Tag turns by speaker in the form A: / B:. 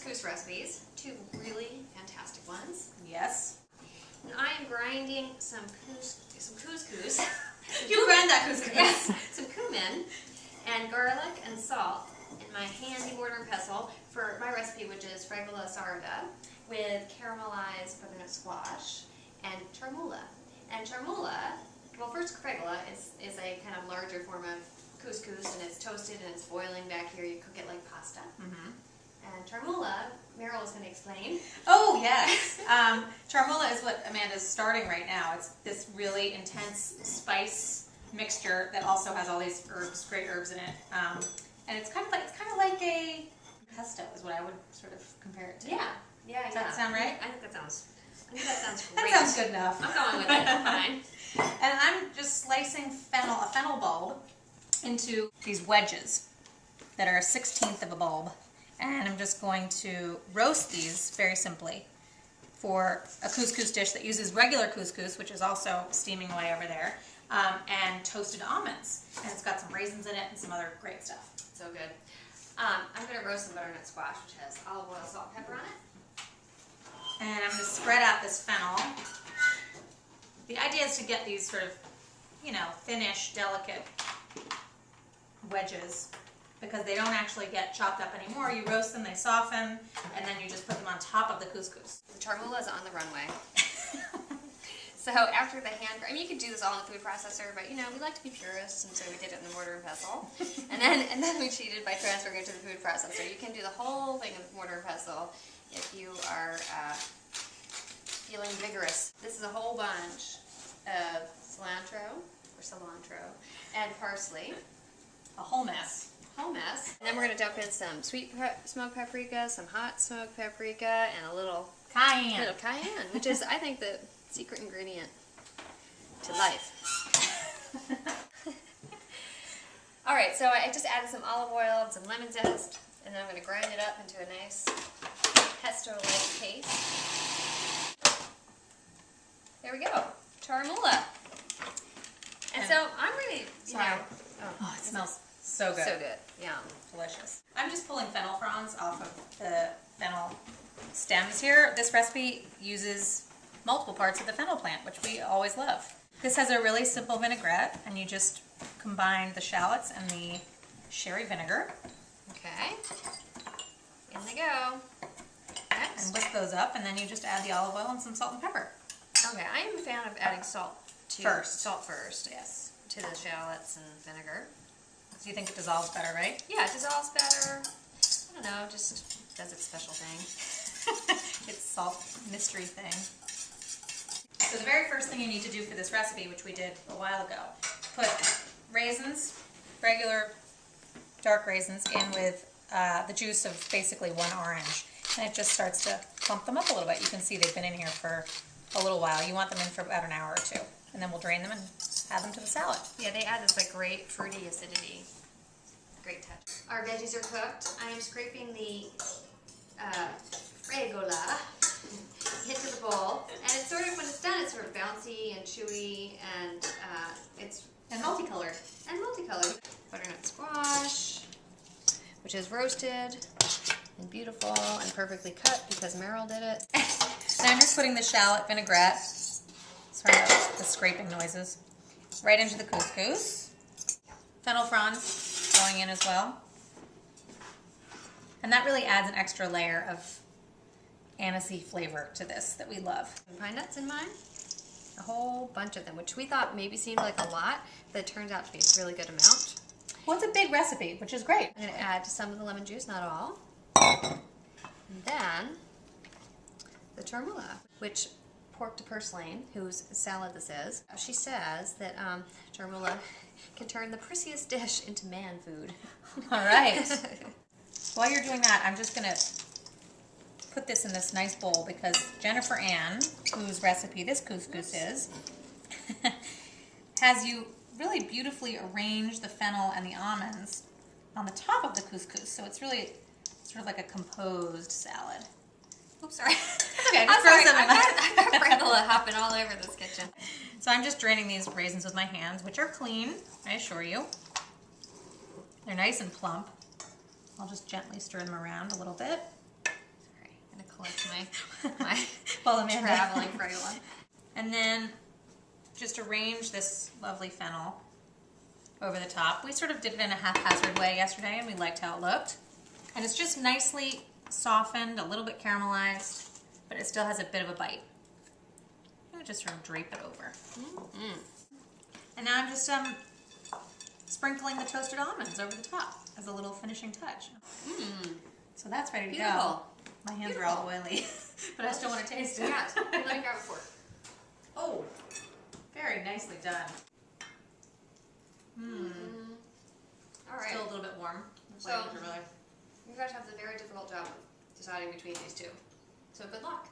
A: couscous recipes, two really fantastic ones.
B: Yes.
A: And I am grinding some couscous.
B: You grind that couscous?
A: Yes, some cumin and garlic and salt in my handy mortar and pestle for my recipe, which is Fregola Sarda with caramelized butternut squash and charmoula. And charmoula, well, first Fregola is a kind of larger form of couscous, and it's toasted and it's boiling back here. You cook it like pasta. And charmoula, Merrill is going to explain.
B: Oh, yes. Charmoula is what Amanda's starting right now. It's this really intense spice mixture that also has all these herbs, great herbs in it. And it's kind of like a pesto is what I would sort of compare it to.
A: Yeah.
B: Does that sound right?
A: I think that sounds great.
B: That sounds good enough.
A: I'm going with it. Fine.
B: And I'm just slicing a fennel bulb into these wedges that are 1/16 of a bulb. And I'm just going to roast these very simply for a couscous dish that uses regular couscous, which is also steaming away over there, and toasted almonds. And it's got some raisins in it and some other great stuff.
A: So good. I'm going to roast some butternut squash, which has olive oil, salt, and pepper on it.
B: And I'm going to spread out this fennel. The idea is to get these sort of, thinnish, delicate wedges, because they don't actually get chopped up anymore. You roast them, they soften, and then you just put them on top of the couscous.
A: The charmoula is on the runway. So after the you could do this all in the food processor, but we like to be purists, and so we did it in the mortar and pestle. and then we cheated by transferring it to the food processor. You can do the whole thing in the mortar and pestle if you are feeling vigorous. This is a whole bunch of cilantro and parsley.
B: A whole mess.
A: And then we're going to dump in some sweet smoked paprika, some hot smoked paprika, and a little cayenne, which is, I think, the secret ingredient to life. All right, so I just added some olive oil and some lemon zest, and then I'm going to grind it up into a nice pesto-like paste. There we go, charmoula. And so I'm really,
B: Oh, it smells so good.
A: So good, yeah.
B: Delicious. I'm just pulling fennel fronds off of the fennel stems here. This recipe uses multiple parts of the fennel plant, which we always love. This has a really simple vinaigrette, and you just combine the shallots and the sherry vinegar.
A: Okay. In they go. Next.
B: And whisk those up, and then you just add the olive oil and some salt and pepper.
A: Okay, I am a fan of adding salt first,
B: yes,
A: to the shallots and vinegar.
B: So you think it dissolves better, right?
A: Yeah, it dissolves better. I don't know, just does its special thing.
B: It's salt mystery thing. So the very first thing you need to do for this recipe, which we did a while ago, put raisins, regular dark raisins, in with the juice of basically one orange. And it just starts to plump them up a little bit. You can see they've been in here for a little while. You want them in for about an hour or two. And then we'll drain them and add them to the salad. Yeah, they add this great fruity acidity. Great touch. Our veggies are cooked. I am scraping the Fregola into the bowl. And it's sort of, when it's done, it's sort of bouncy and chewy, and it's multicolored. Butternut squash, which is roasted and beautiful and perfectly cut because Merrill did it. And I'm just putting the shallot vinaigrette, sorry about the scraping noises, right into the couscous. Fennel fronds going in as well. And that really adds an extra layer of anisey flavor to this that we love. Pine nuts in mine, a whole bunch of them, which we thought maybe seemed like a lot, but it turns out to be a really good amount. Well, it's a big recipe, which is great. I'm going to add some of the lemon juice, not all. And then the charmoula, which pork to purslane, whose salad this is, she says that charmoula can turn the prissiest dish into man food. All right. While you're doing that, I'm just going to put this in this nice bowl because Jennifer Ann, whose recipe this couscous is, has you really beautifully arrange the fennel and the almonds on the top of the couscous, so it's really sort of like a composed salad. Oops, sorry. That's okay. Just throw some in I've got Fregola hopping all over this kitchen. So I'm just draining these raisins with my hands, which are clean, I assure you. They're nice and plump. I'll just gently stir them around a little bit.
A: collect my
B: Well, Amanda.
A: traveling Fregola.
B: And then just arrange this lovely fennel over the top. We sort of did it in a haphazard way yesterday, and we liked how it looked. And it's just nicely softened, a little bit caramelized, but it still has a bit of a bite. I'm gonna just sort of drape it over.
A: Mm-hmm.
B: And now I'm just sprinkling the toasted almonds over the top as a little finishing touch.
A: Mm.
B: So that's ready to go.
A: Beautiful.
B: My hands are all oily, but I still want to taste it.
A: Yeah, let me grab a fork.
B: Oh, very nicely done.
A: All right.
B: Still a little bit warm.
A: So, you guys have the very difficult job of deciding between these two. So good luck.